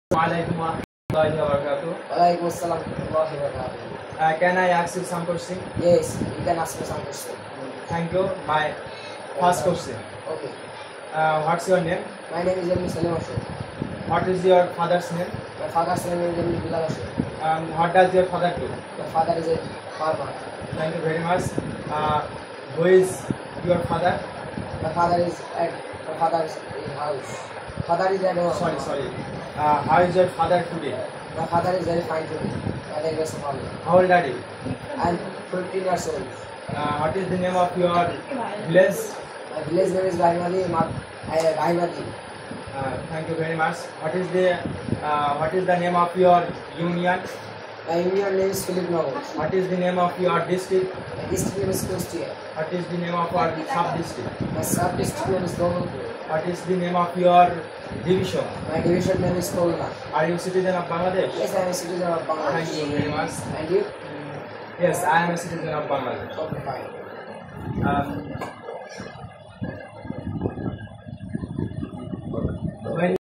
Alaikum warahmatullahi wabarakatuh. Walaikum assalam warahmatullahi wabarakatuh. Can I ask you some question? Yes, you can ask me some question. Thank you. My first question. Okay. What's your name? My name is Emily Salim Ashok. What is your father's name? My father's name is Emily Bilal Ashok. What does your father do? My father is a farmer. Thank you very much. Who is your father? My father is in house. Father is at home. Sorry. How is your father today? My father is very fine to me. By the grace of Allah. How old are you? I am 15 years old. What is the name of your village? My village name is Rahimadi. Thank you very much. What is the name of your union? My union name is Philip Nagar. What is the name of your district? My district name is Kustia. What is the name of your sub-district? My sub-district name is Domanpur. What is the name of your division? My division name is Kolna. Are you citizen of Bangladesh? Yes, I am a citizen of Bangladesh. Thank you very much. And you? Yes, I am a citizen of Bangladesh. Okay, fine.